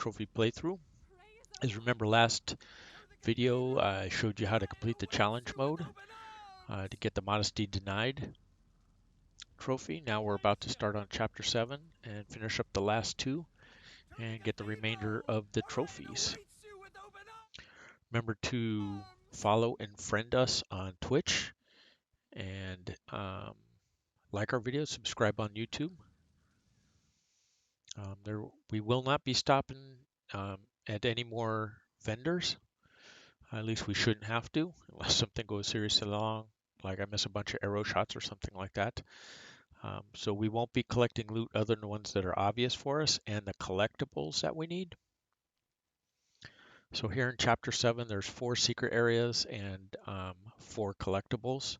trophy playthrough. As remember last video, I showed you how to complete the challenge mode to get the Modesty Denied trophy. Now we're about to start on chapter 7 and finish up the last two and get the remainder of the trophies. Remember to follow and friend us on Twitch and like our videos, subscribe on YouTube. We will not be stopping at any more vendors. At least we shouldn't have to, unless something goes seriously wrong, like I miss a bunch of arrow shots or something like that. So we won't be collecting loot other than ones that are obvious for us and the collectibles that we need. So here in chapter 7, there's 4 secret areas and 4 collectibles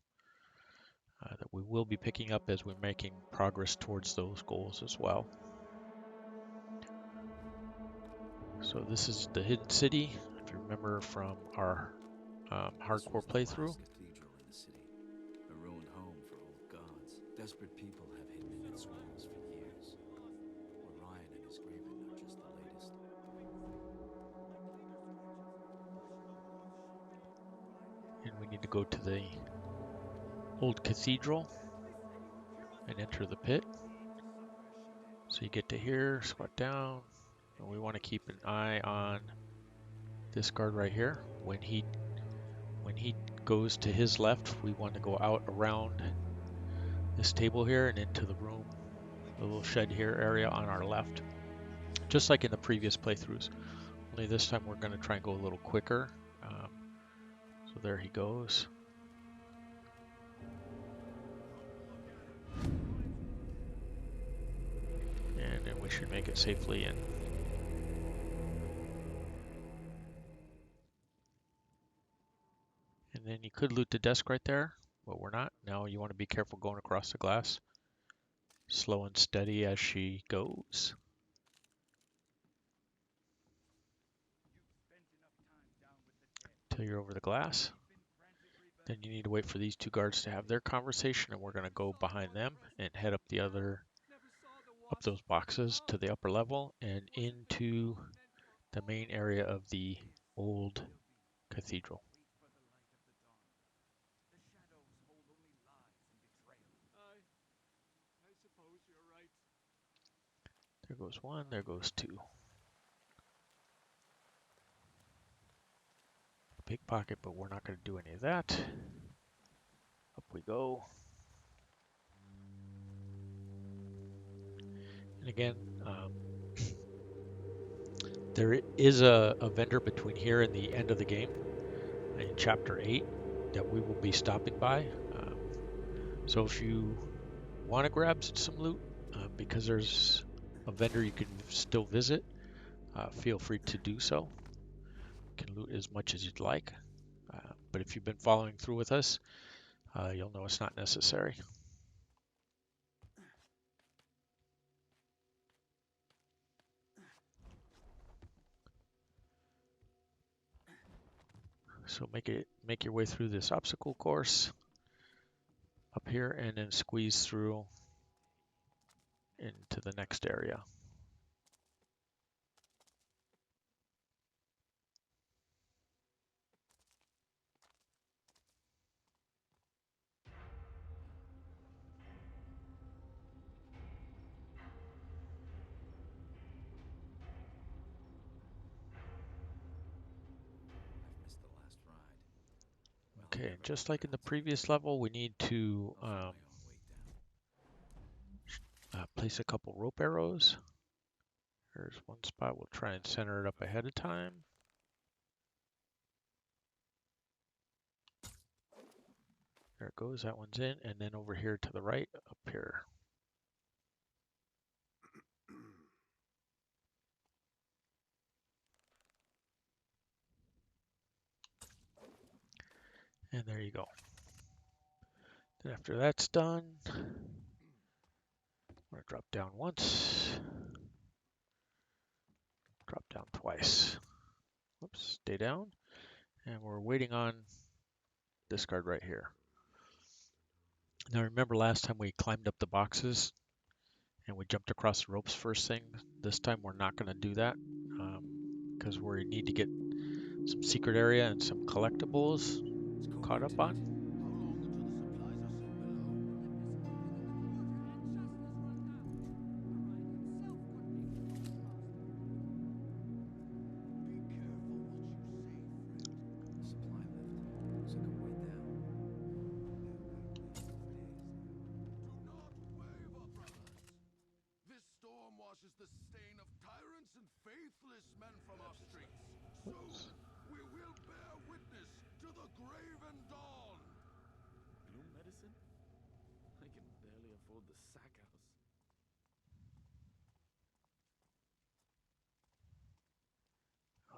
that we will be picking up as we're making progress towards those goals as well. So this is the hidden city. If you remember from our hardcore playthrough. Cathedral in the city, a ruined home for old gods. Desperate people have hidden in its walls for years. Orion and his graven are just the latest. And we need to go to the old cathedral and enter the pit. So you get to here, squat down, and we want to keep an eye on this guard right here. When he goes to his left, we want to go out around this table here and into the room, the little shed here area on our left, just like in the previous playthroughs. Only this time we're going to try and go a little quicker. So there he goes. And then we should make it safely in. And then you could loot the desk right there, but we're not. Now you want to be careful going across the glass. Slow and steady as she goes. Till you're over the glass. Then you need to wait for these 2 guards to have their conversation, and we're going to go behind them and head up up those boxes to the upper level and into the main area of the old cathedral. There goes 1, there goes 2. Pickpocket, but we're not going to do any of that. Up we go. And again, there is a vendor between here and the end of the game in chapter 8 that we will be stopping by. So if you want to grab some loot, because there's a vendor you can still visit, feel free to do so. You can loot as much as you'd like, but if you've been following through with us, you'll know it's not necessary. So make your way through this obstacle course up here and then squeeze through into the next area. Okay, just like in the previous level, we need to place a couple rope arrows. There's one spot, we'll try and center it up ahead of time. There it goes, that one's in, and then over here to the right, up here. And there you go. Then after that's done, I'm going to drop down once, drop down twice. Whoops, stay down. And we're waiting on this guard right here. Now remember last time we climbed up the boxes and we jumped across the ropes first thing. This time we're not going to do that. because we need to get some secret area and some collectibles caught up on. The stain of tyrants and faithless men from our streets. Soon we will bear witness to the graven dawn. Gloom medicine? I can barely afford the sack house.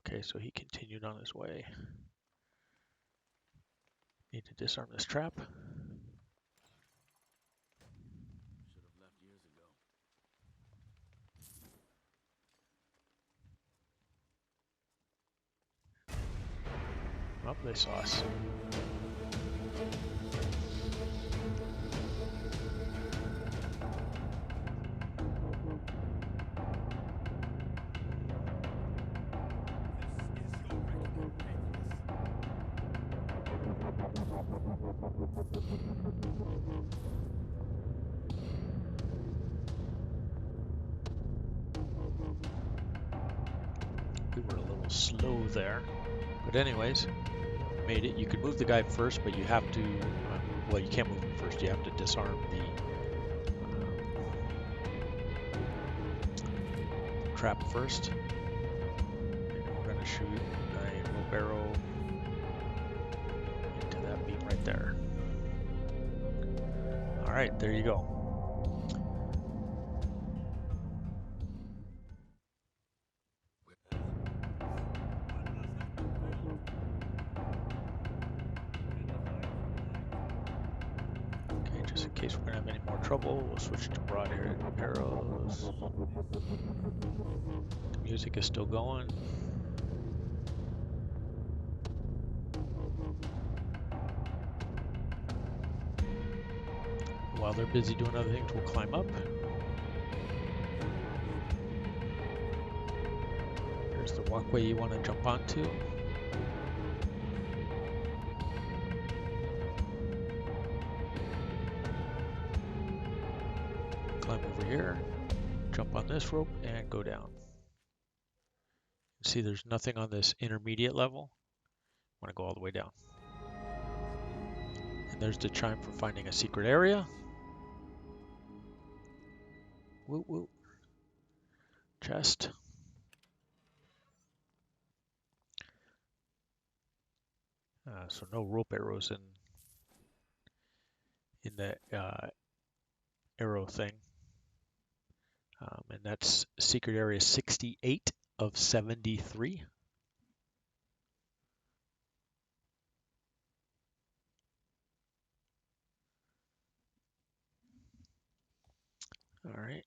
Okay, so he continued on his way. Need to disarm this trap. Should have left years ago. Oh, they saw us. We were a little slow there. But anyways, made it. You can move the guy first, but you have to, well, you can't move him first. You have to disarm the trap first. And we're going to shoot a rope arrow into that beam right there. All right, there you go. Okay, just in case we're going to have any more trouble, we'll switch to broad arrows. The music is still going. While they're busy doing other things, we'll climb up. Here's the walkway you want to jump onto. Climb over here, jump on this rope, and go down. See, there's nothing on this intermediate level. I want to go all the way down. And there's the chime for finding a secret area. Woo woo. Chest. So no rope arrows in the arrow thing. And that's secret area 68 of 73. All right,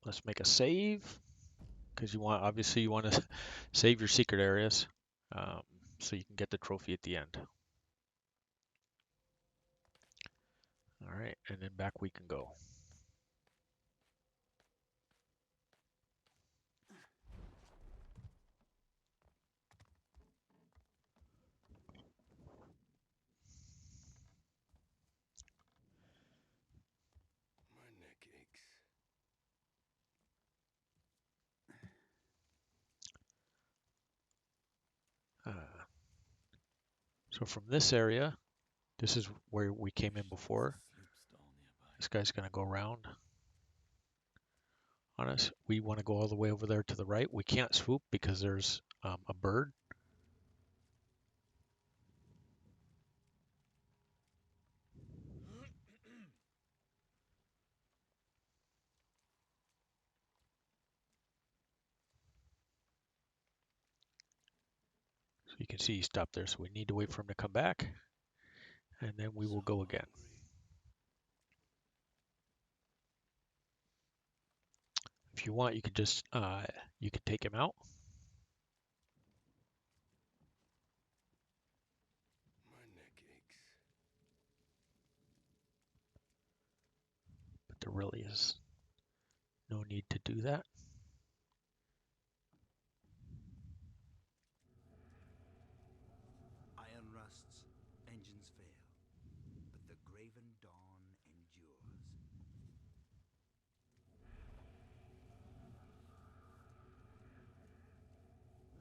let's make a save because obviously you want to save your secret areas so you can get the trophy at the end. All right, and then back we can go. My neck aches. So from this area, this is where we came in before. This guy's going to go around on us. We want to go all the way over there to the right. We can't swoop because there's a bird. So you can see he stopped there. So we need to wait for him to come back, and then we will go again. If you want, you could just you could take him out. My neck aches. But there really is no need to do that. graven dawn endures.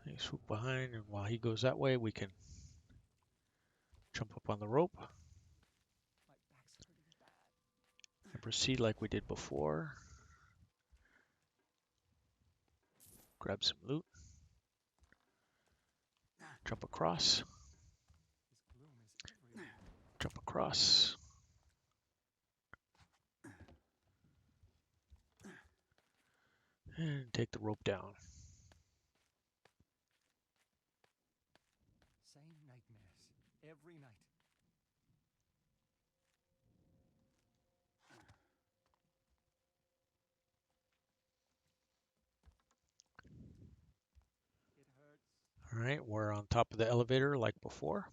You swoop behind, and while he goes that way, we can jump up on the rope and proceed like we did before. Grab some loot, jump across, jump across, and take the rope down. Same nightmares every night. It hurts. All right, we're on top of the elevator like before.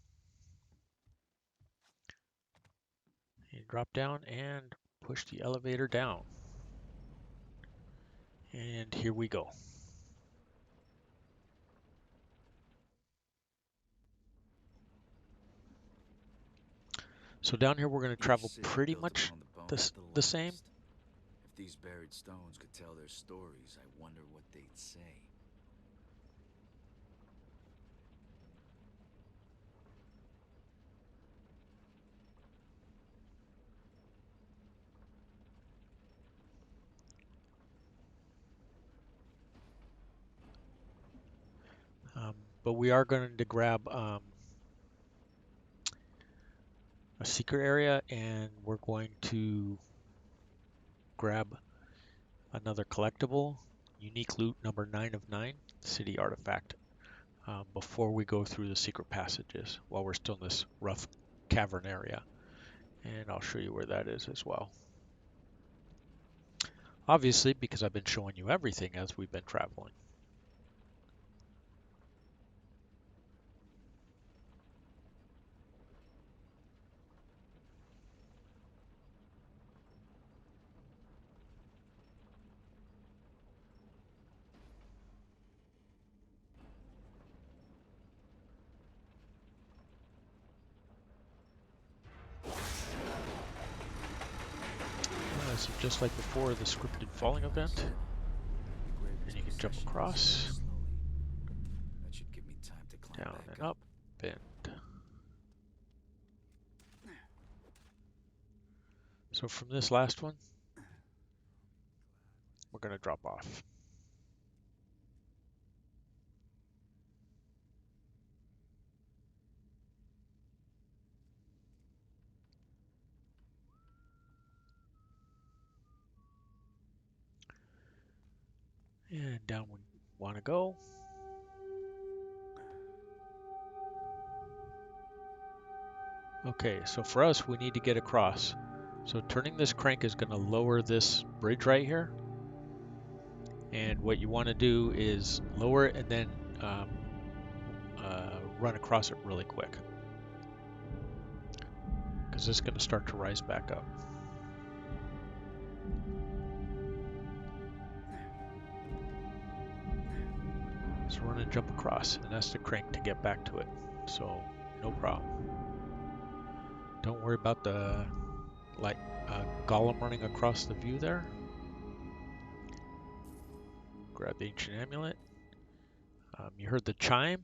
You drop down and push the elevator down. And here we go. So down here we're going to Each travel city pretty built much upon the bones of the same. last. If these buried stones could tell their stories, I wonder what they'd say. But we are going to grab a secret area, and we're going to grab another collectible, unique loot number 9 of 9, city artifact, before we go through the secret passages while we're still in this rough cavern area. And I'll show you where that is as well. Obviously, because I've been showing you everything as we've been traveling. So just like before, the scripted falling event, and you can jump across, That should give me time to climb down back and up, and so from this last one, we're going to drop off. And down we want to go. Okay, so for us, we need to get across. So turning this crank is going to lower this bridge right here. And what you want to do is lower it and then run across it really quick, because it's going to start to rise back up. So run and jump across, and that's the crank to get back to it. So no problem. Don't worry about the golem running across the view there. Grab the ancient amulet. You heard the chime,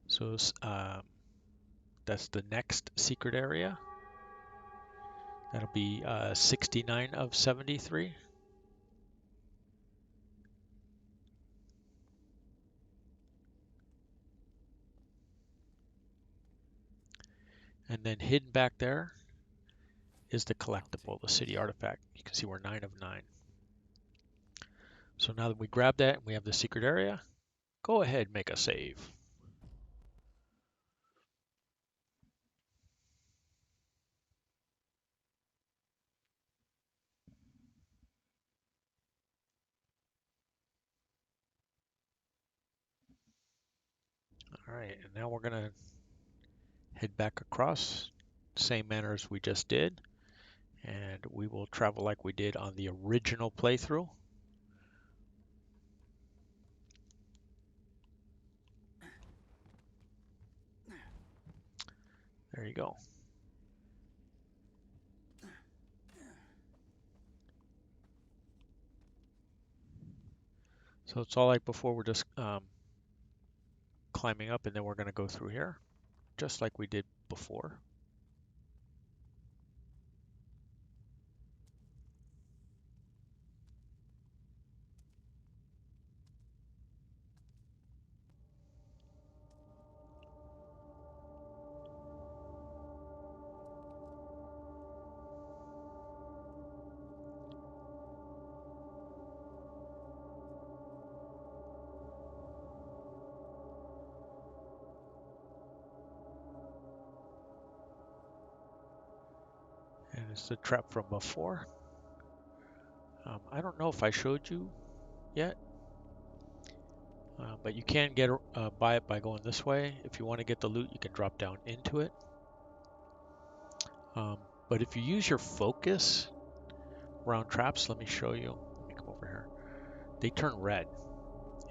so that's the next secret area. That'll be 69 of 73. And then hidden back there is the collectible, the city artifact. You can see we're 9 of 9. So now that we grab that and we have the secret area, go ahead and make a save. All right, and now we're going to head back across, same manner as we just did, and we will travel like we did on the original playthrough. There you go. So it's all like before, we're just climbing up and then we're going to go through here, just like we did before. And it's the trap from before. I don't know if I showed you yet, but you can get buy it by going this way. If you want to get the loot, you can drop down into it. But if you use your focus around traps, let me show you. Let me come over here. They turn red,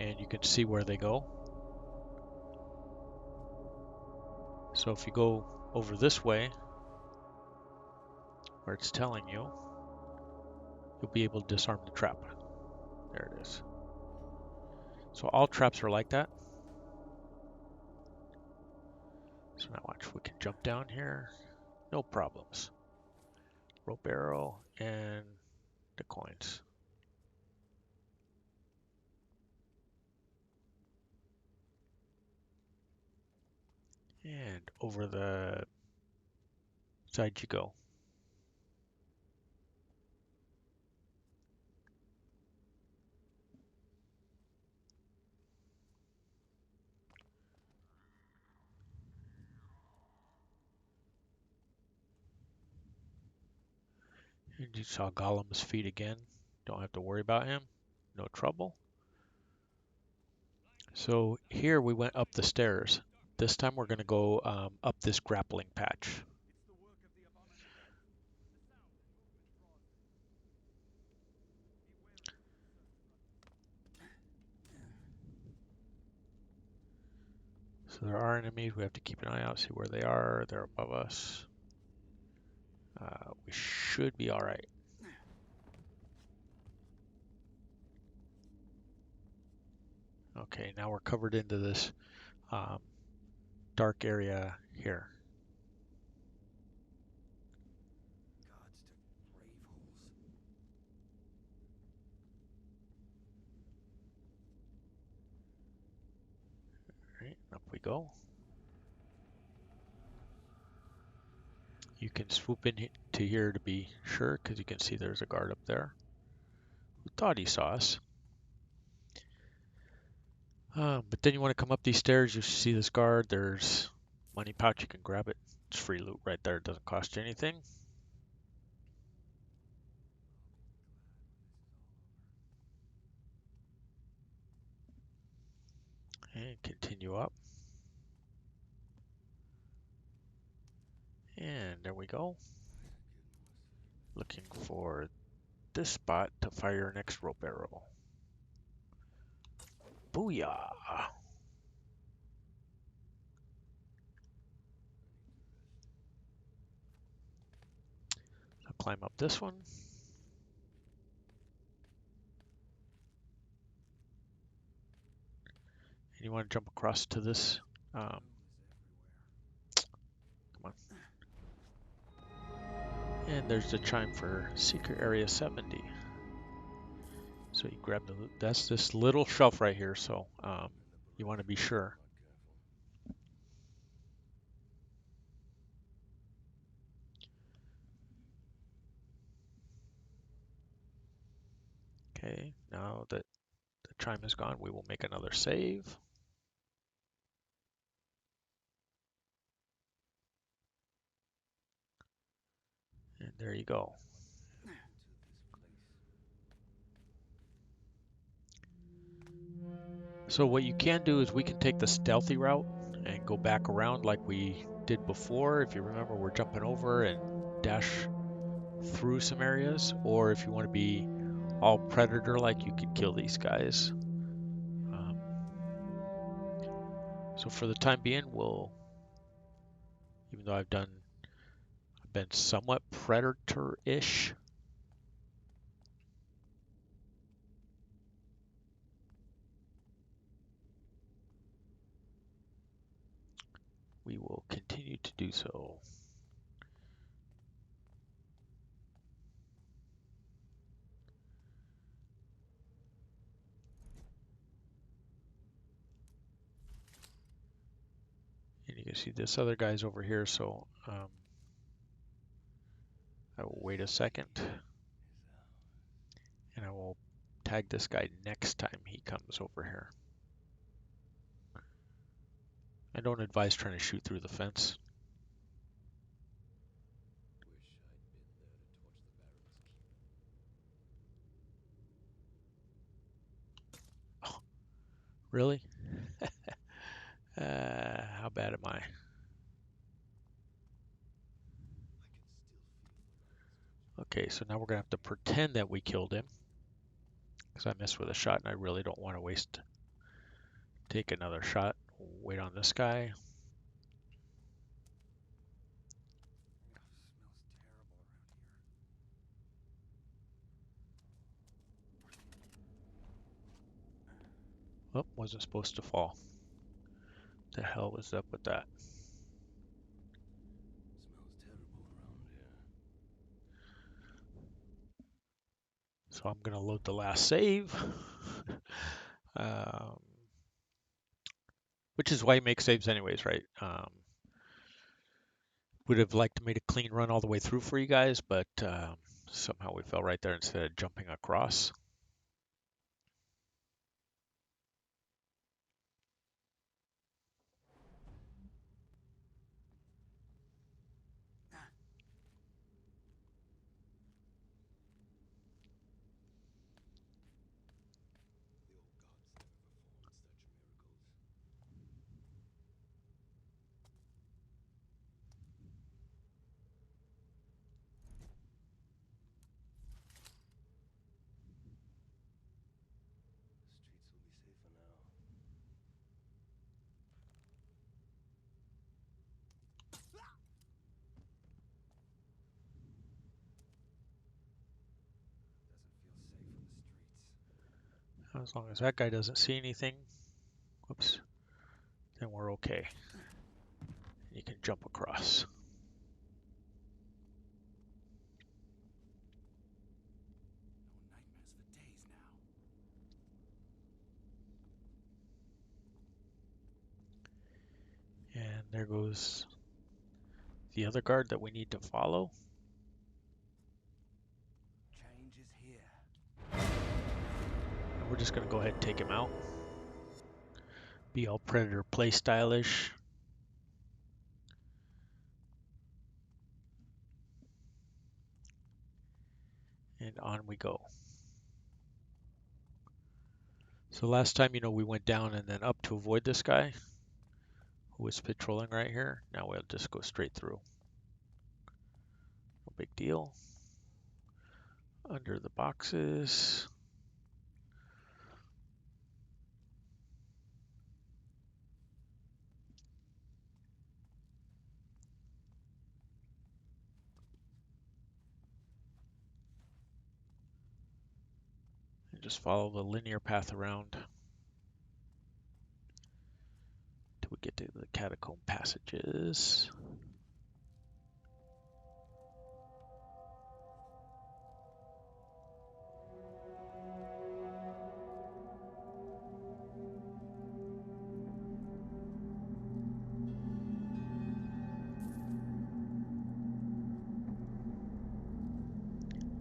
and you can see where they go. So if you go over this way, where it's telling you, you'll be able to disarm the trap. There it is. So all traps are like that. So now watch, we can jump down here, no problems. Rope arrow and the coins. And over the side you go. And you saw Gollum's feet again. Don't have to worry about him. No trouble. So here we went up the stairs. This time we're going to go up this grappling patch. So there are enemies. We have to keep an eye out, see where they are. They're above us. We should be all right. Okay, now we're covered into this dark area here. All right, up we go. You can swoop in to here to be sure, because you can see there's a guard up there who thought he saw us. But then you want to come up these stairs, you see this guard, there's money pouch, you can grab it. It's free loot right there, it doesn't cost you anything. And continue up. And there we go. Looking for this spot to fire your next rope arrow. Booyah! I'll climb up this one. And you want to jump across to this. Come on. And there's the chime for Secret Area 70. So you grab the loot. That's this little shelf right here, so you want to be sure. Okay, now that the chime is gone, we will make another save. And there you go. So what you can do is we can take the stealthy route and go back around like we did before. If you remember, we're jumping over and dash through some areas. Or if you want to be all predator-like, you could kill these guys. So for the time being, even though I've been somewhat predator-ish. we will continue to do so. And you can see this other guy's over here, so I will wait a second, and I will tag this guy next time he comes over here. I don't advise trying to shoot through the fence. Wish I'd been there to torch the Baron's keep. Really? How bad am I? Okay, so now we're gonna have to pretend that we killed him because I missed with a shot and I really don't want to take another shot. Wait on this guy. Oh, wasn't supposed to fall. The hell was up with that? Smells terrible around here. So I'm gonna load the last save. um, which is why you make saves anyways, right? Would have liked to made a clean run all the way through for you guys, but somehow we fell right there instead of jumping across. The old gods never performed such miracles. The streets will be safer now. Doesn't feel safe on the streets. As long as that guy doesn't see anything, whoops, then we're okay. You can jump across. No nightmares for days now. And there goes the other guard that we need to follow. Change is here. And we're just going to go ahead and take him out. Be all Predator play stylish. And on we go. So last time, we went down and then up to avoid this guy who was patrolling right here. Now we'll just go straight through. No big deal. Under the boxes. And just follow the linear path around till we get to the catacomb passages.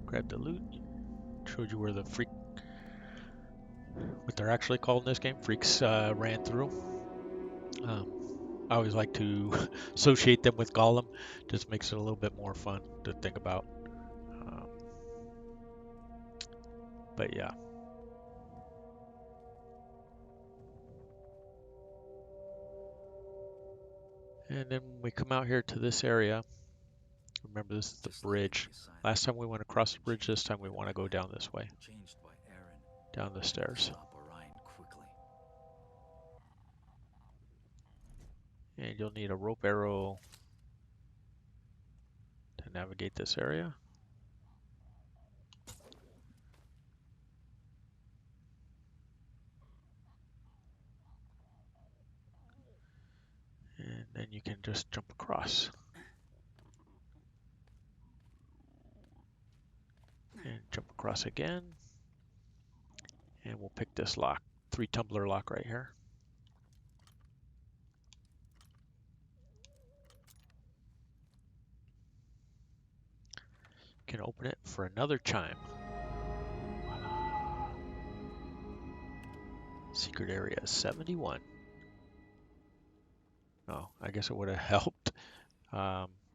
Grab the loot. Showed you where the what they're actually called in this game, freaks ran through. I always like to associate them with Gollum. Just makes it a little bit more fun to think about. Um, but yeah. And then when we come out here to this area, remember this is the bridge. Last time we went across the bridge, this time we want to go down this way. Changed by Aaron. Down the stairs. Stop Orion quickly. And you'll need a rope arrow to navigate this area. And Then you can just jump across. And jump across again. And we'll pick this lock, 3-tumbler lock right here. Can open it for another chime. Secret area 71. Oh, I guess it would have helped.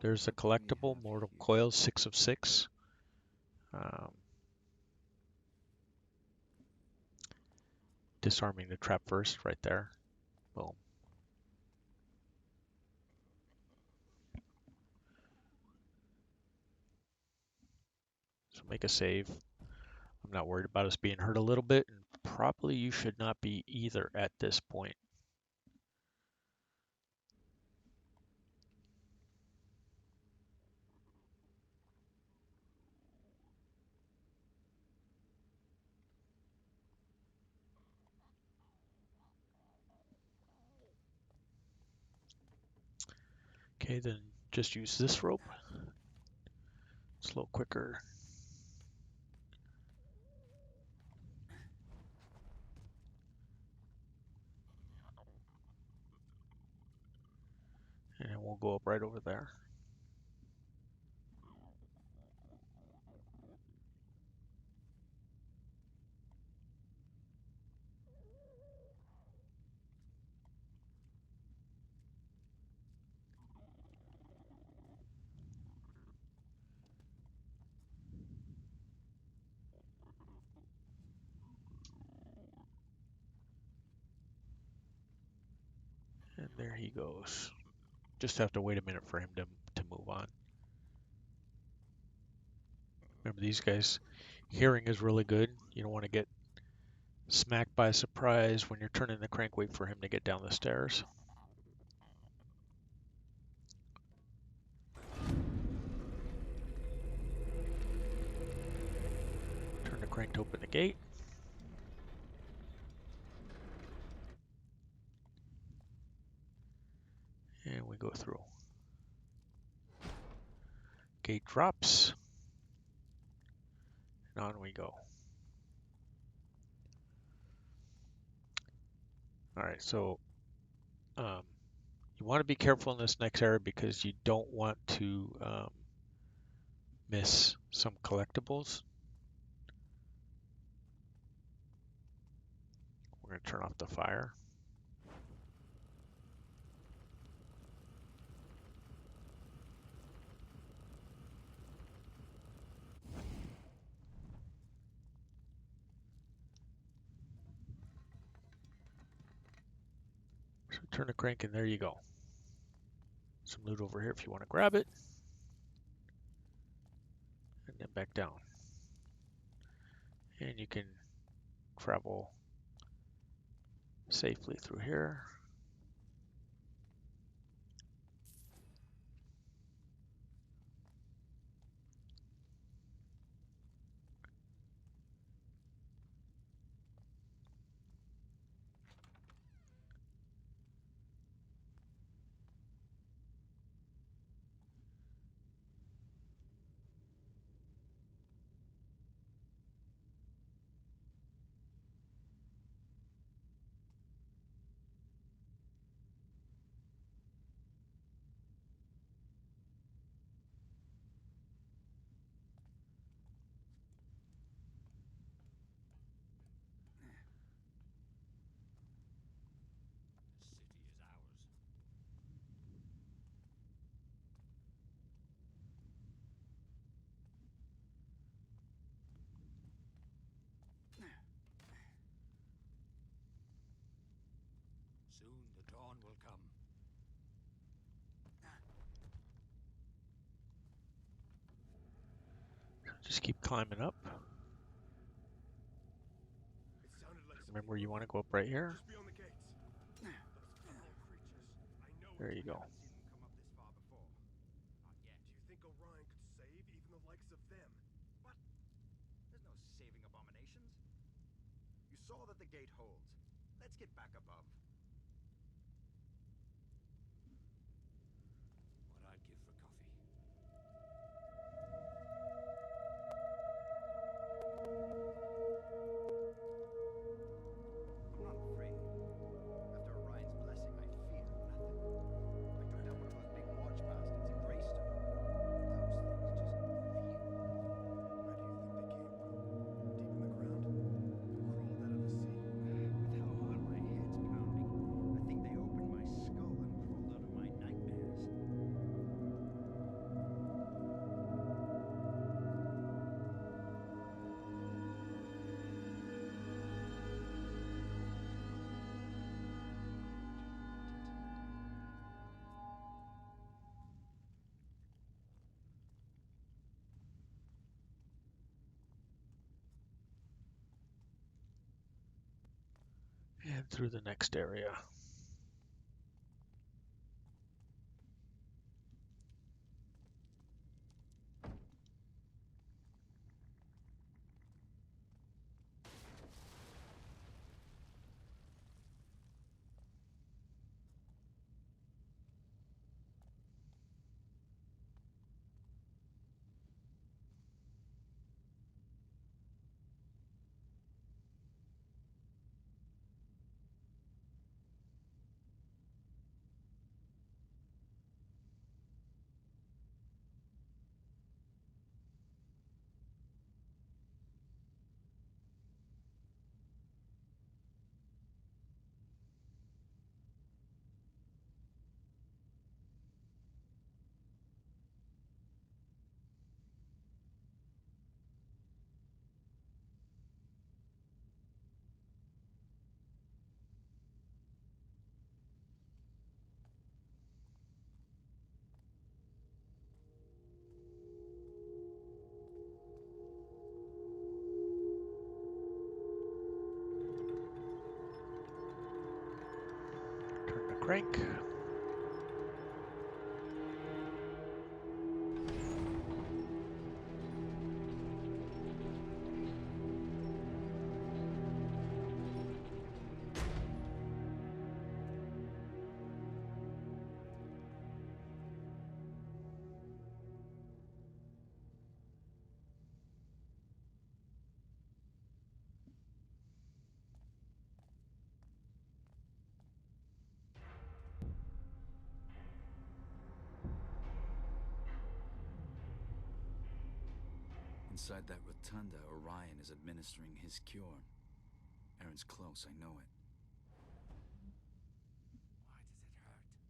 There's a collectible, Mortal Coils, 6 of 6. Disarming the trap first, right there. Boom. So make a save. I'm not worried about us being hurt a little bit, and probably you should not be either at this point. Okay, then just use this rope. It's a little quicker. And we'll go up right over there. And there he goes. Just have to wait a minute for him to move on. Remember, these guys, hearing is really good. You don't want to get smacked by surprise when you're turning the crank. Wait for him to get down the stairs. Turn the crank to open the gate. And we go through. Gate drops. And on we go. Alright, so you want to be careful in this next area because you don't want to miss some collectibles. We're going to turn off the fire. So turn the crank and there you go. Some loot over here if you want to grab it. And then back down. And you can travel safely through here. Soon the dawn will come. Just keep climbing up. It sounded like Remember, you want to go up right here. just beyond the gates. Those foul creatures. I know There you we go. haven't seen them come up this far before. Not yet. Do you think Orion could save even the likes of them? What? There's no saving abominations. You saw that the gate holds. Let's get back above. And through the next area. Turn the crank. Inside that rotunda, Orion is administering his cure. Aaron's close, I know it. Why does it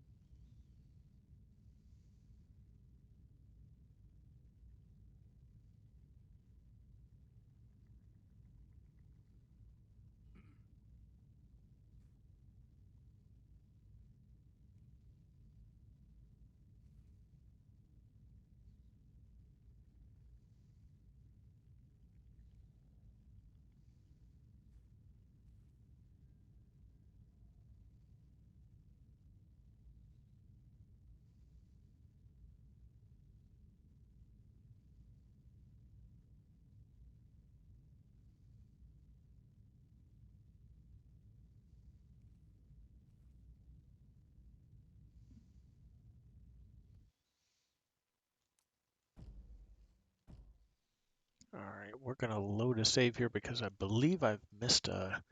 hurt? All right, we're gonna load a save here because I believe I've missed a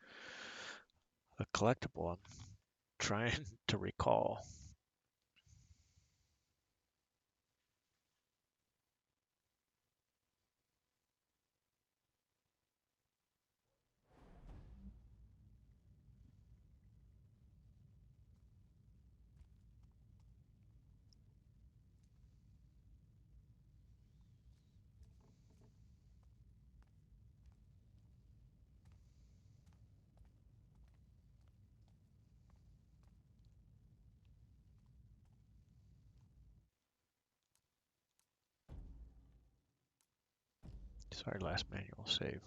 collectible. I'm trying to recall. Sorry, last manual save.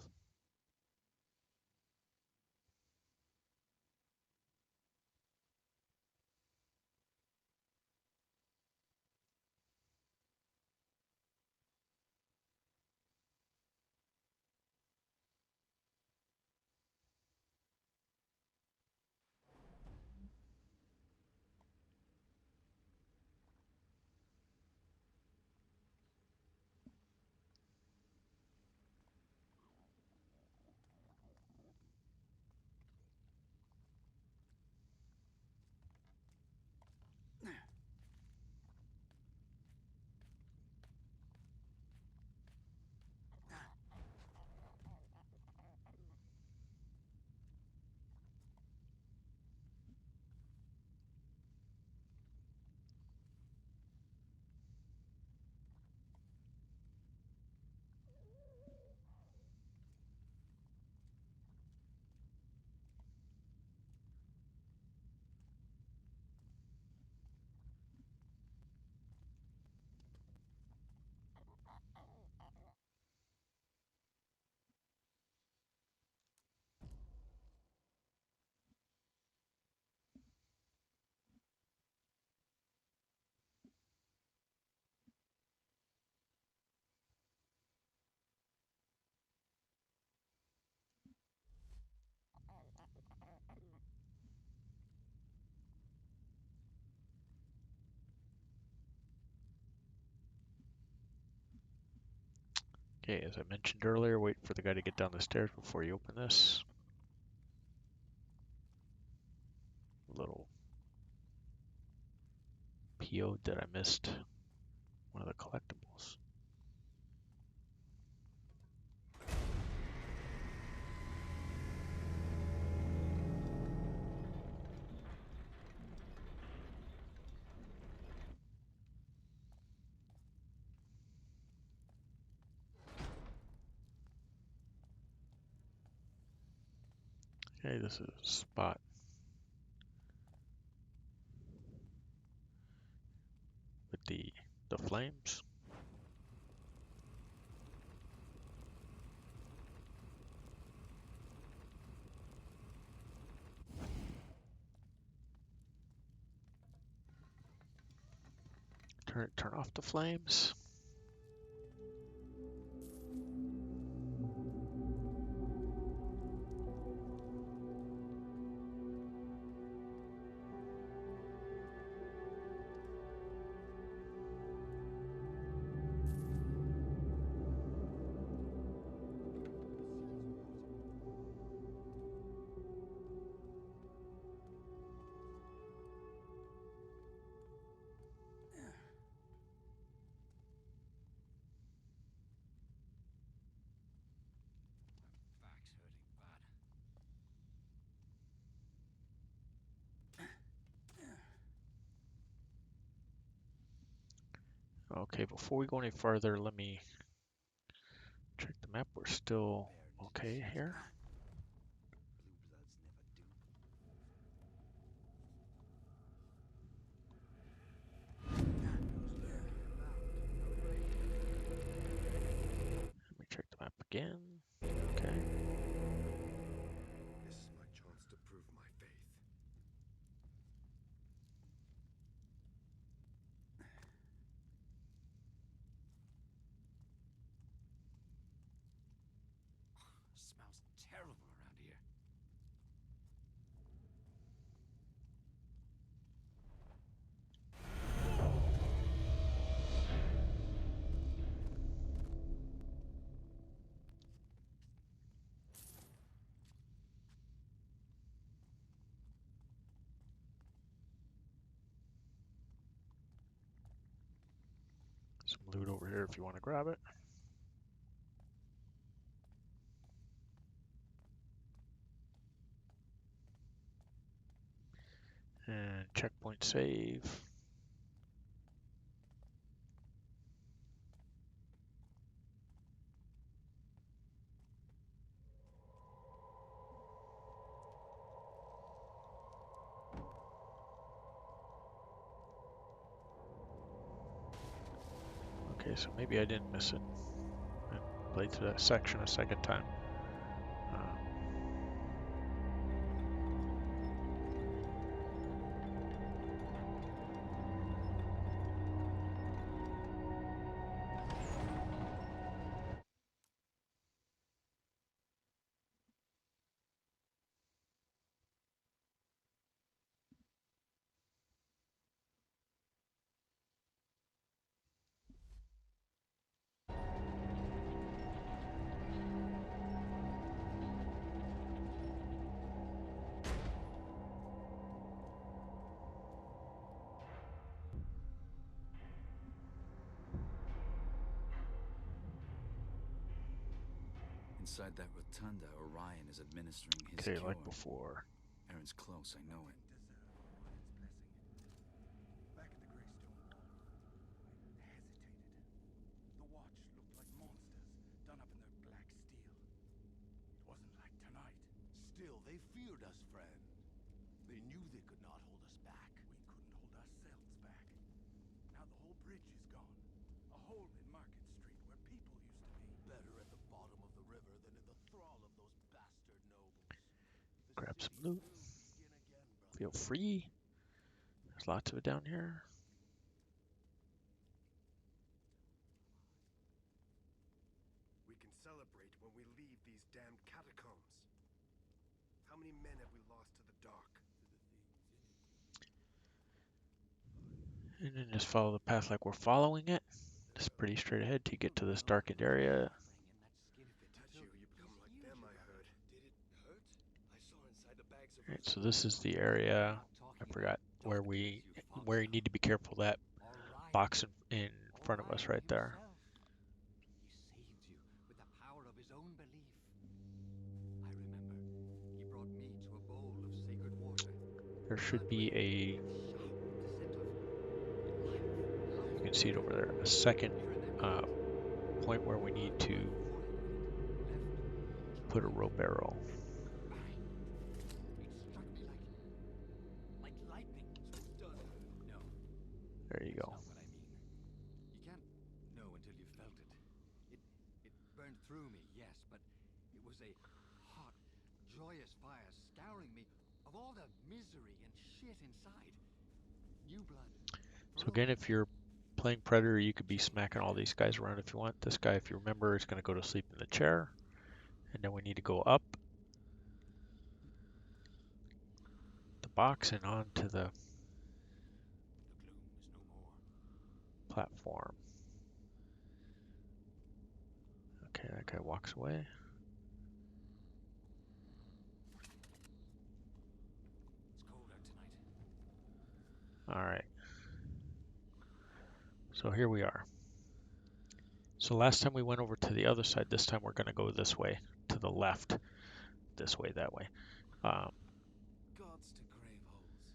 Okay, as I mentioned earlier, wait for the guy to get down the stairs before you open this. Little PO that I missed one of the collectibles. Okay, this is a spot with the flames. Turn off the flames. Back's hurting bad. Okay, before we go any further, let me check the map. We're still okay here. Blue bloods never do. Let me check the map again. Okay. This is my chance to prove my faith. Smells terrible around here. Some loot over here if you want to grab it. And checkpoint save. Okay, so maybe I didn't miss it. I played through that section a second time. Inside that rotunda, Orion is administering his Okay, cure. like before. Aaron's close, I know it. Back at the Greystone Wall, I hesitated. The Watch looked like monsters done up in their black steel. It wasn't like tonight. Still, they feared us, friend. They knew they could not hold us back. We couldn't hold ourselves back. Now the whole bridge is gone. A hole in Market Street where people used to be. Better at the bottom of the river than in the thrall of those bastard nobles. The Grab some city loot. will begin again, brother. Feel free. There's lots of it down here. We can celebrate when we leave these damned catacombs. How many men have we lost to the dark? And then just follow the path like we're following it. Just pretty straight ahead till you get to this darkened area. Alright, so this is the area. I forgot where you need to be careful. That box in front of us right there. He saved you with the power of his own belief. I remember he brought me to a bowl of sacred water. There should be a, you can see it over there, a second point where we need to put a rope arrow. Like lightning. No. There you go. Not what I mean. You can't know until you felt it. It burned through me, yes, but it was a hot, joyous fire scouring me of all the misery and shit inside. New blood. So again, if you're playing Predator, you could be smacking all these guys around if you want. This guy, if you remember, is going to go to sleep in the chair. And then we need to go up the box and onto the platform. Okay, that guy walks away. It's colder tonight. All right. So here we are. So last time we went over to the other side. This time we're going to go this way, to the left, this way, that way. Gods to grave holes.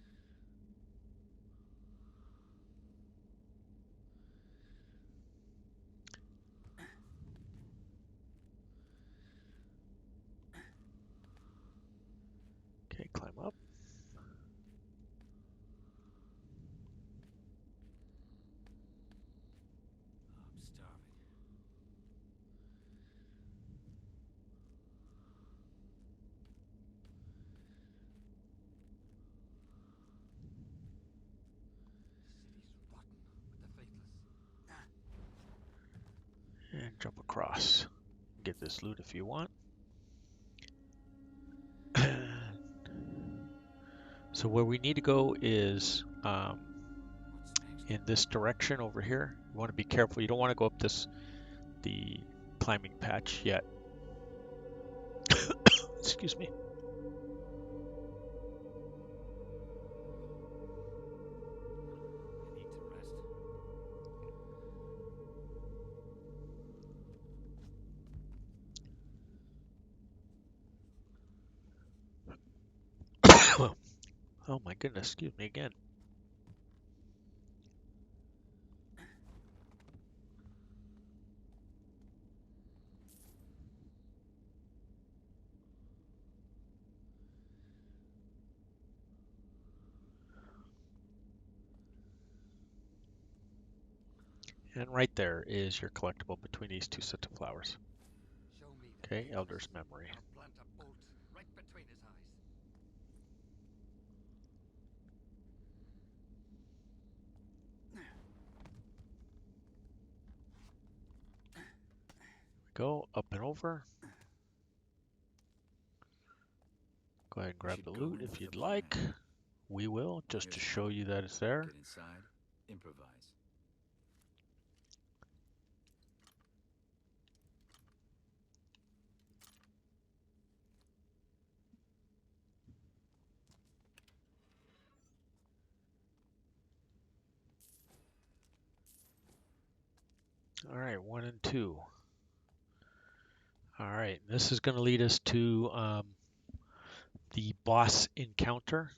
Okay, climb up. I'm starving. City's rotten with the faithless. And jump across. Get this loot if you want. So where we need to go is in this direction over here. You want to be careful. You don't want to go up the climbing patch yet. Excuse me. I need to rest. Oh my goodness, excuse me again. And right there is your collectible between these two sets of flowers. Show me the Okay, faithless. Elder's Memory. I'll plant a bolt right between his eyes. Go up and over. Go ahead and grab should the go loot in if with you'd a like. plan. We will, just Here's to the show plan. you that it's there. Get inside, improvise. All right, 1 and 2. All right, this is going to lead us to the boss encounter.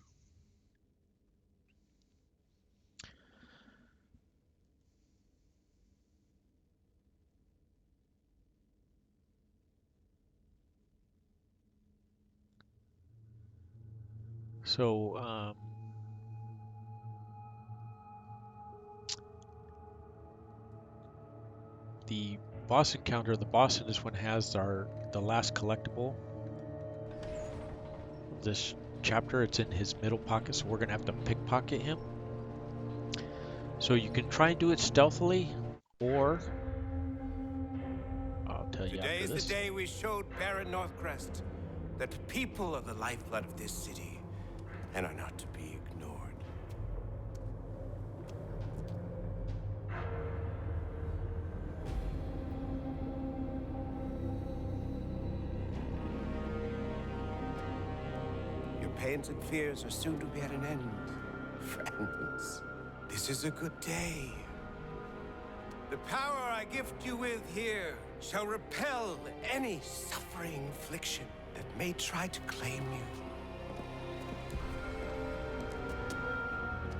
So the boss encounter, the boss in this one has the last collectible of this chapter. It's in his middle pocket, so we're gonna have to pickpocket him. So you can try and do it stealthily, or I'll tell you Today after is the this. day we showed Baron Northcrest that people are the lifeblood of this city and are not to be ignored. Your pains and fears are soon to be at an end. Friends, this is a good day. The power I gift you with here shall repel any suffering affliction that may try to claim you.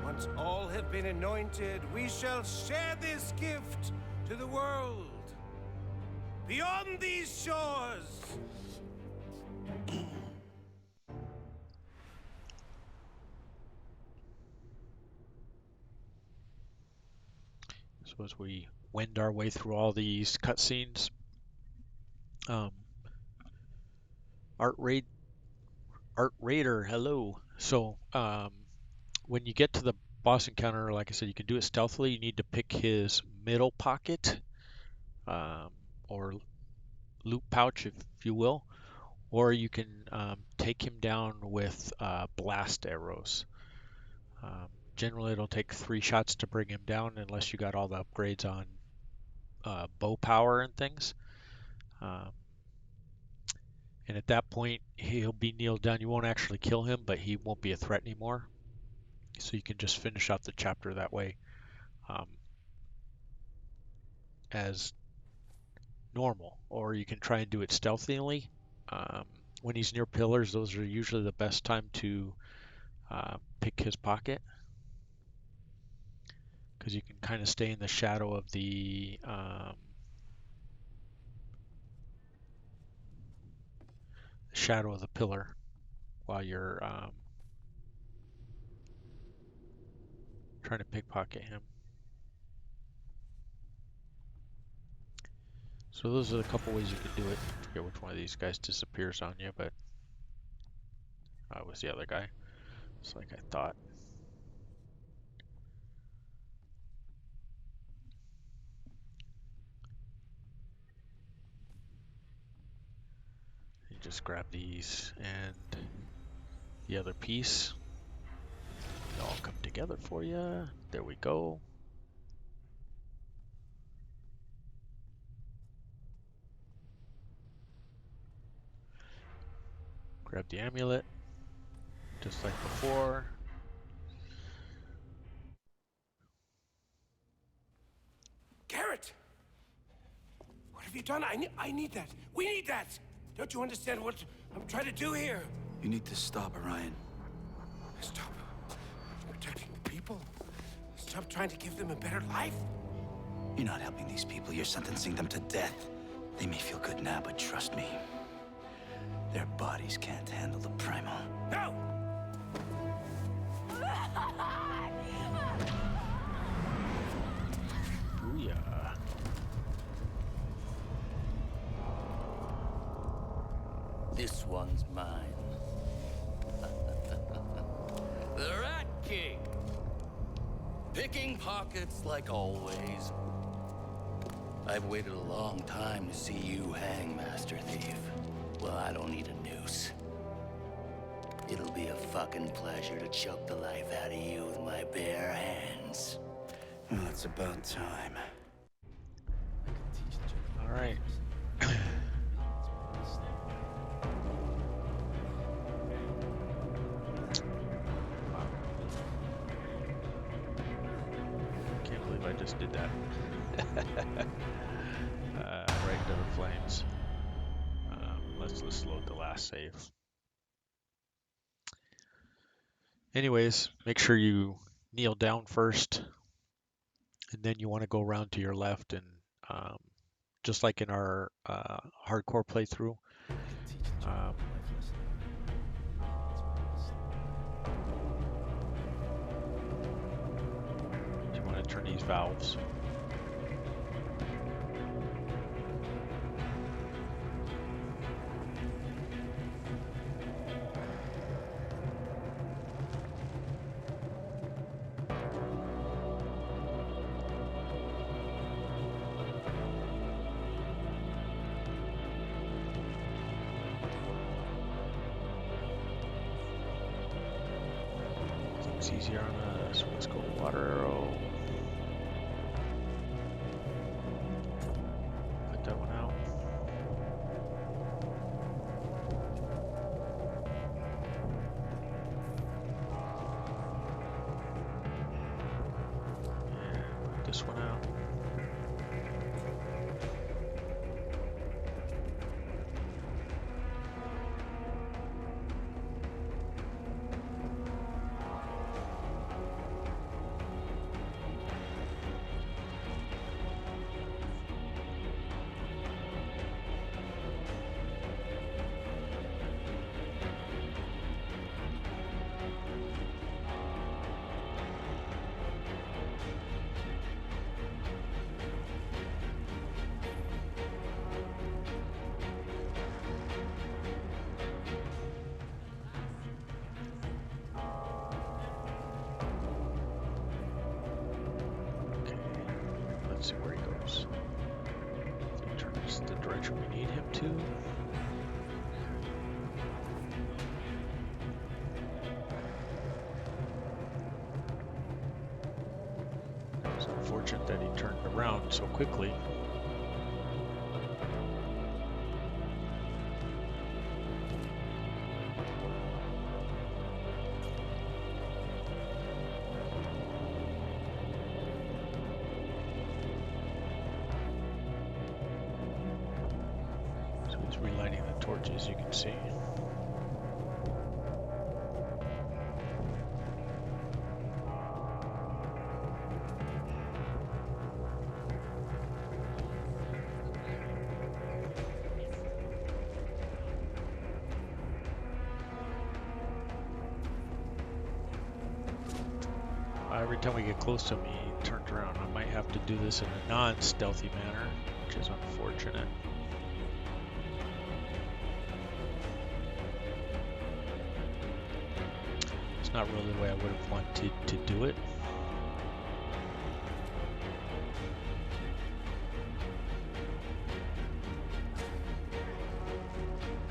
Once all have been anointed, we shall share this gift to the world. Beyond these shores. So as we wend our way through all these cutscenes, Art Raider, hello. So when you get to the boss encounter, like I said, you can do it stealthily. You need to pick his middle pocket, or loot pouch, if you will, or you can take him down with blast arrows. Generally, it'll take 3 shots to bring him down, unless you got all the upgrades on bow power and things. And at that point, he'll be kneeled down. You won't actually kill him, but he won't be a threat anymore. So you can just finish out the chapter that way, as normal, or you can try and do it stealthily. When he's near pillars, those are usually the best time to pick his pocket, because you can kind of stay in the shadow of the pillar while you're trying to pickpocket him. So those are the couple ways you can do it. I forget which one of these guys disappears on you, but it was the other guy. It's like I thought. You just grab these and the other piece. They all come together for you. There we go. Grab the amulet, just like before. Garrett! What have you done? I need that. We need that! Don't you understand what I'm trying to do here? You need to stop, Orion. Stop protecting the people. Stop trying to give them a better life. You're not helping these people, you're sentencing them to death. They may feel good now, but trust me, their bodies can't handle the primal. No! Booyah. This one's mine. The Rat King. Picking pockets like always. I've waited a long time to see you hang, Master Thief. Well, I don't need a noose. It'll be a fucking pleasure to choke the life out of you with my bare hands. Well, it's about time. All right. Can't believe I just did that. Right into the flames. Let's load the last save. Anyways, make sure you kneel down first, and then you want to go around to your left, and just like in our hardcore playthrough, you want to turn these valves. It's easier on us. So let's go water arrow. Put that one out. this one out. Let's see where he goes. If he turns the direction we need him to. It's unfortunate that he turned around so quickly. Relighting the torches, you can see. Every time we get close to him, he turns around. I might have to do this in a non-stealthy manner, which is unfortunate. Not really the way I would have wanted to do it.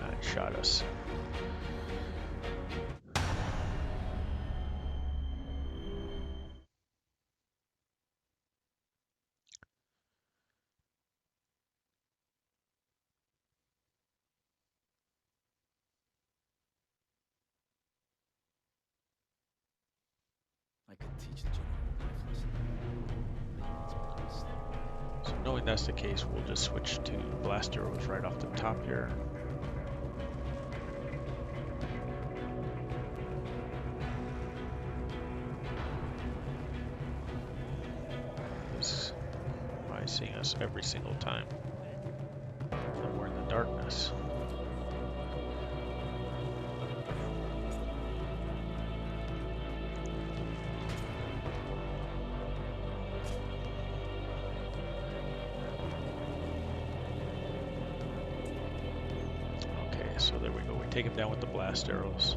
It shot us. I could teach the general life lesson. Maybe it's better to stay away. So knowing that's the case, we'll just switch to blast arrows right off the top here. This is seeing us every single time that we're in the darkness. So there we go, we take him down with the blast arrows.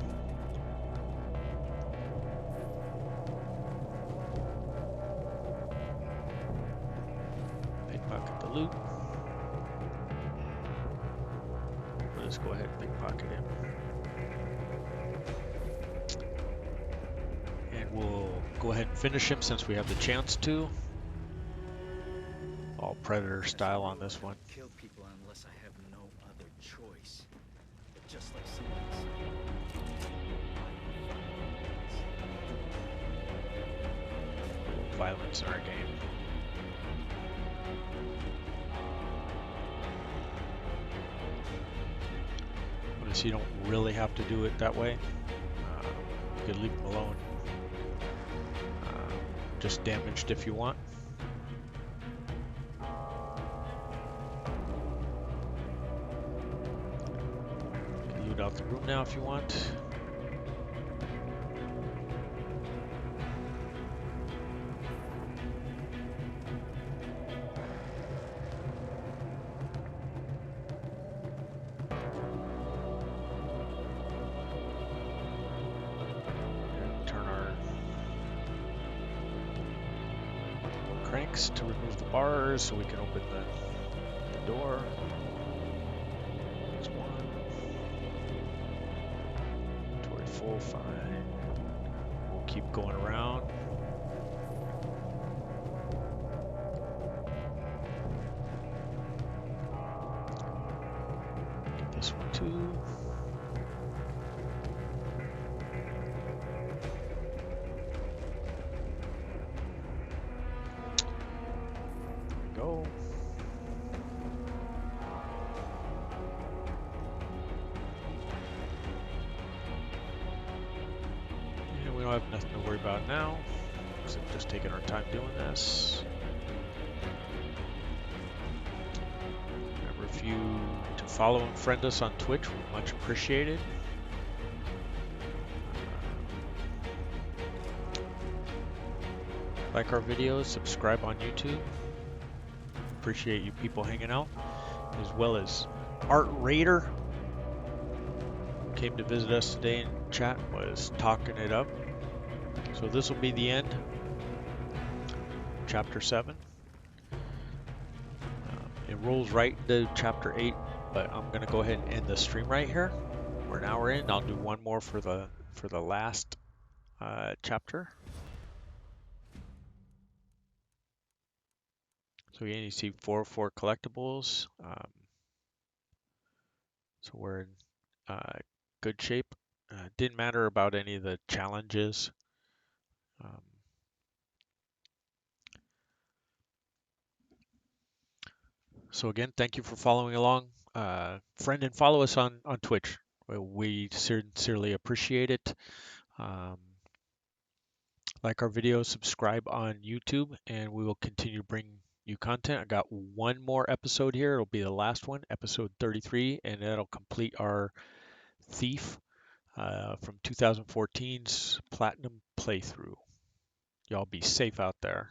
Pickpocket the loot. We'll just go ahead and pickpocket him. And we'll go ahead and finish him since we have the chance to. All Predator style on this one. Kill people unless I have no other choice. Just like someone said. Violence in our game. Notice you don't really have to do it that way. You could leave them alone. Just damaged if you want. You can loot out the room now if you want. Cranks to remove the bars so we can open the door. That's one. Inventory full, fine. We'll keep going around. Get this one too. have nothing to worry about now, except just taking our time doing this. Remember, if you to follow and friend us on Twitch, we're much appreciated. Like our videos, subscribe on YouTube. Appreciate you people hanging out, as well as Art Raider came to visit us today in chat, was talking it up. So this will be the end, chapter 7. It rolls right into chapter 8, but I'm gonna go ahead and end the stream right here. We're an hour in. I'll do one more for the last chapter. So again, you see 404 collectibles. So we're in good shape. Didn't matter about any of the challenges. So again, thank you for following along. Friend and follow us on Twitch. We sincerely appreciate it. Like our videos, subscribe on YouTube, and we will continue to bring you content. I got one more episode here. It'll be the last one, episode 33, and that'll complete our Thief from 2014's Platinum playthrough. Y'all be safe out there.